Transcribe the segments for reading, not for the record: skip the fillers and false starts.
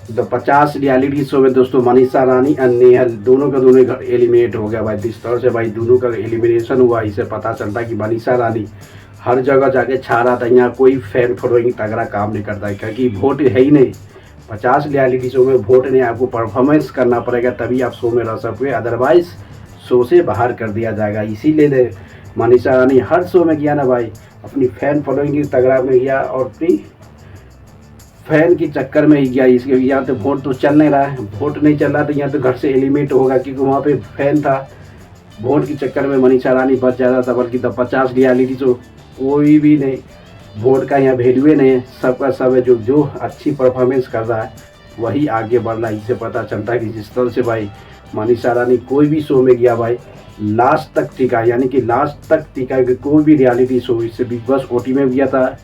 तो 50 reality show में दोस्तों मनीषा रानी और नेहल दोनों का दोनों एलिमिनेट हो गया भाई। जिस तरह से भाई दोनों का एलिमिनेशन हुआ, इससे पता चलता है कि मनीषा रानी हर जगह जाके छा रहा था। यहाँ कोई फैन फॉलोइंग तगड़ा काम नहीं करता है, क्योंकि वोट है ही नहीं। 50 रियलिटी शो में वोट नहीं, आपको परफॉर्मेंस करना पड़ेगा तभी आप शो में रह सकते, अदरवाइज शो से बाहर कर दिया जाएगा। इसीलिए मनीषा रानी हर शो में गया ना भाई, अपनी फैन फॉलोइंग की तगड़ा में गया और अपनी फैन के चक्कर में ही गया। इसके यहाँ तो वोट तो चल नहीं रहा है, वोट नहीं चल रहा तो यहाँ तो घर से एलिमिनेट होगा, क्योंकि वहाँ पे फैन था। वोट के चक्कर में मनीषा रानी बच जाता था, बल्कि तो 50 रियलिटी शो कोई भी नहीं, वोट का यहाँ वैल्यू नहीं है। सबका सब है, जो अच्छी परफॉर्मेंस कर रहा है वही आगे बढ़ रहा है। इससे पता चलता है कि जिस तरह से भाई मनीषा रानी कोई भी शो में गया भाई लास्ट तक टिका, यानी कि लास्ट तक टिका। कि कोई भी रियलिटी शो, इससे बिग बॉस ओटी में भी गया था,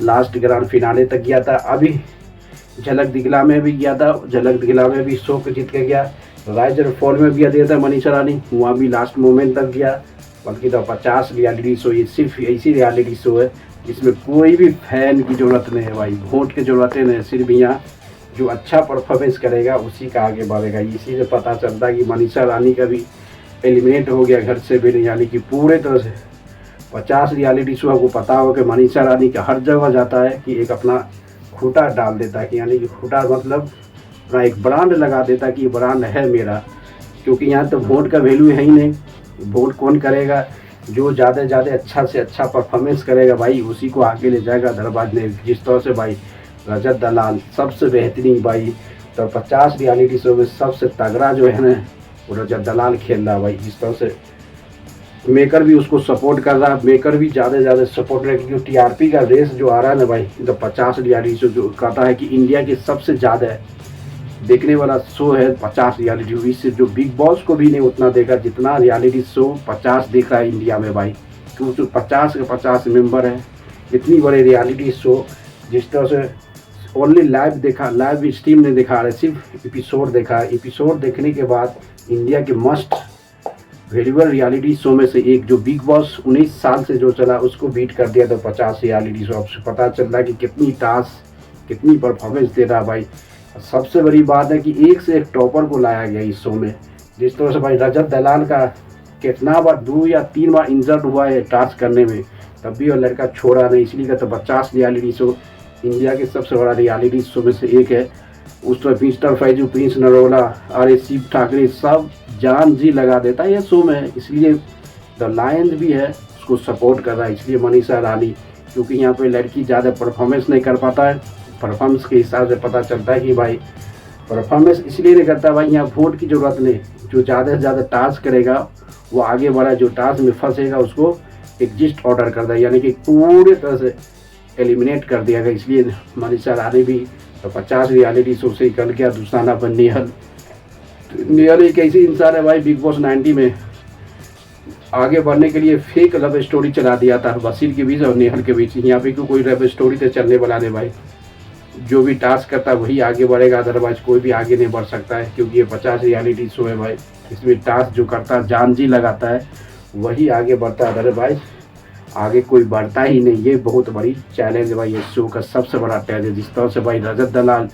लास्ट ग्रांड फिनाले तक गया था, अभी झलक दिखला में भी गया था, झलक दिखला में भी शो को जीत के गया। राइज एंड फॉल में भी दिया था मनीषा रानी, वहाँ भी लास्ट मोमेंट तक गया। बल्कि तो 50 रियलिटी शो ये सिर्फ ऐसी रियलिटी शो है जिसमें कोई भी फैन की ज़रूरत नहीं है भाई, वोट की ज़रूरत नहीं। सिर्फ यहाँ जो अच्छा परफॉर्मेंस करेगा उसी का आगे बढ़ेगा। इसी से पता चलता है कि मनीषा रानी का भी एलिमिनेट हो गया घर से भी, यानी कि पूरे तरह से 50 रियलिटी शो। आपको पता हो कि मनीषा रानी का हर जगह जाता है कि एक अपना खूटा डाल देता है, कि यानी कि खूटा मतलब अपना एक ब्रांड लगा देता है कि ये ब्रांड है मेरा। क्योंकि यहाँ तो वोट का वैल्यू है ही नहीं, वोट कौन करेगा, जो ज़्यादा से ज़्यादा अच्छा से अच्छा परफॉर्मेंस करेगा भाई उसी को आगे ले जाएगा, दरबाज ने। जिस तरह से भाई रजत दलाल सबसे बेहतरीन भाई, तो 50 रियलिटी शो में सबसे तगड़ा जो है ना वो रजत दलाल खेल रहा है भाई। जिस तरह से मेकर भी उसको सपोर्ट कर रहा है, मेकर भी ज़्यादा से ज़्यादा सपोर्ट रहे, क्योंकि टीआरपी का रेस जो आ रहा है ना भाई, तो 50 रियलिटी शो जो कहता है कि इंडिया के सबसे ज़्यादा देखने वाला शो है 50 रियलिटी शो। इससे जो बिग बॉस को भी नहीं उतना देखा जितना रियलिटी शो 50 देख रहा है इंडिया में भाई, क्योंकि 50 के 50 मेंबर है, इतनी बड़े रियलिटी शो। जिस तरह से ओनली लाइव देखा, लाइव स्ट्रीम नहीं दिखा रहे, सिर्फ एपिसोड देखा। एपिसोड देखने के बाद इंडिया के मस्ट वेरिएबल रियलिटी शो में से एक जो बिग बॉस 19 साल से जो चला उसको बीट कर दिया था 50 रियलिटी शो। आपसे पता चल रहा है कि कितनी टास्क कितनी परफॉर्मेंस दे रहा भाई। सबसे बड़ी बात है कि एक से एक टॉपर को लाया गया इस शो में। जिस तरह से भाई रजत दलाल का कितना बार 2 या 3 बार इंजर्ड हुआ है टास्क करने में, तब भी वो लड़का छोड़ा नहीं। इसलिए कहते 50 रियलिटी शो इंडिया के सबसे बड़ा रियलिटी शो में से एक है। उस तरह मिस्टर फैजू, प्रिंस नरोला और शिव ठाकरे सब जान जी लगा देता है ये शो में। इसलिए द लायन भी है उसको सपोर्ट कर रहा है। इसलिए मनीषा रानी, क्योंकि यहाँ पे लड़की ज़्यादा परफॉर्मेंस नहीं कर पाता है, परफॉर्मेंस के हिसाब से पता चलता है कि भाई परफॉर्मेंस इसलिए नहीं करता भाई, यहाँ वोट की ज़रूरत नहीं। जो ज़्यादा से ज़्यादा टास्क करेगा वो आगे बढ़ा, जो टास्क में फंसेगा उसको एग्जिस्ट ऑर्डर कर देगा, यानी कि पूरे तरह से एलिमिनेट कर दिया गया। इसलिए मनीषा रानी भी तो 50 रियलिटी शो से निकल गया। दूसरा नाम पर नेहल। नेहल एक ऐसी इंसान है भाई, बिग बॉस 90 में आगे बढ़ने के लिए फेक लव स्टोरी चला दिया था वसील के बीच और नेहल के बीच। यहाँ पे कोई लव स्टोरी तो चलने वाला नहीं भाई, जो भी टास्क करता है वही आगे बढ़ेगा, अदरवाइज कोई भी आगे नहीं बढ़ सकता है। क्योंकि ये 50 रियलिटी शो है भाई, इसमें टास्क जो करता है जान जी लगाता है वही आगे बढ़ता है, अदरवाइज आगे कोई बढ़ता ही नहीं। ये बहुत बड़ी चैलेंज है भाई, ये शो का सबसे बड़ा चैलेंज। जिस तरह से भाई रजत दलाल,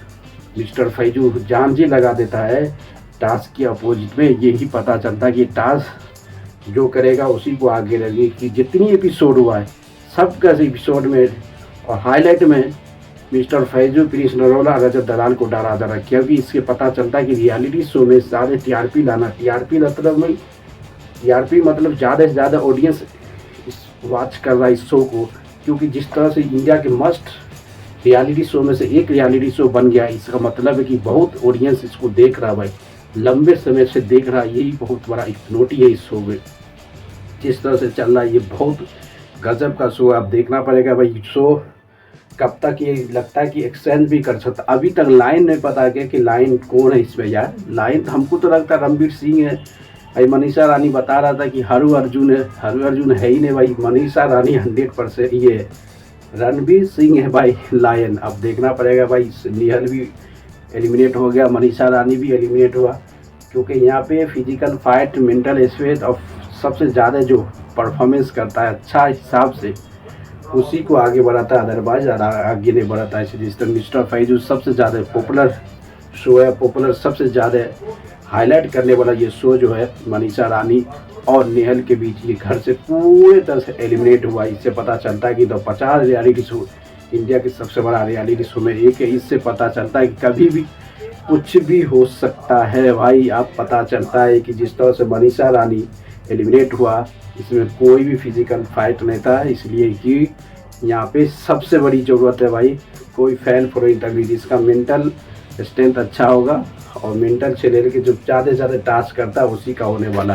मिस्टर फैजू जान जी लगा देता है टास्क के अपोजिट में, यही पता चलता है कि टास्क जो करेगा उसी को आगे लगेगी। कि जितनी एपिसोड हुआ है सब का एपिसोड में और हाईलाइट में मिस्टर फैजू, प्रिंस नरोला, रजत दलाल को डरा रहा, क्योंकि इससे पता चलता है कि रियलिटी शो में ज़्यादा टीआरपी लाना। टीआरपी मतलब ज़्यादा से ज़्यादा ऑडियंस वॉच कर रहा है इस शो को। क्योंकि जिस तरह से इंडिया के मस्ट रियलिटी शो में से एक रियलिटी शो बन गया, इसका मतलब है कि बहुत ऑडियंस इसको देख रहा है भाई, लंबे समय से देख रहा है। यही बहुत बड़ा एक नोटी है इस शो में। जिस तरह से चल रहा है ये बहुत गजब का शो है, आप देखना पड़ेगा भाई। शो कब तक ये लगता है कि एक्सचेंज भी कर सकता। अभी तक लाइन नहीं पता गया कि लाइन कौन है इसमें यार। लाइन हमको तो लगता है रणवीर सिंह है भाई। मनीषा रानी बता रहा था कि हरू अर्जुन है, हरू अर्जुन है ही नहीं भाई। मनीषा रानी 100% ये रणवीर सिंह है भाई लायन। अब देखना पड़ेगा भाई। नेहल भी एलिमिनेट हो गया, मनीषा रानी भी एलिमिनेट हुआ, क्योंकि यहाँ पे फिजिकल फाइट, मेंटल स्पेस और सबसे ज़्यादा जो परफॉर्मेंस करता है अच्छा हिसाब से उसी को आगे बढ़ाता है, अदरवाइज आगे नहीं बढ़ाता है। जिस तरह मिस्टर फैजू सबसे ज़्यादा पॉपुलर शो है पॉपुलर, सबसे ज़्यादा हाईलाइट करने वाला ये शो जो है मनीषा रानी और नेहल के बीच ये घर से पूरे तरह से एलिमिनेट हुआ। इससे पता चलता है कि 50 रियलिटी शो इंडिया के सबसे बड़ा रियलिटी शो में एक है। इससे पता चलता है कि कभी भी कुछ भी हो सकता है भाई। अब पता चलता है कि जिस तरह से मनीषा रानी एलिमिनेट हुआ, इसमें कोई भी फिजिकल फाइट नहीं था, इसलिए कि यहाँ पे सबसे बड़ी ज़रूरत है भाई कोई फैन फॉलोइंग तक भी जिसका मेंटल स्ट्रेंथ अच्छा होगा, और मेंटल से लेकर जो ज़्यादा से ज़्यादा टास्क करता है उसी का होने वाला है।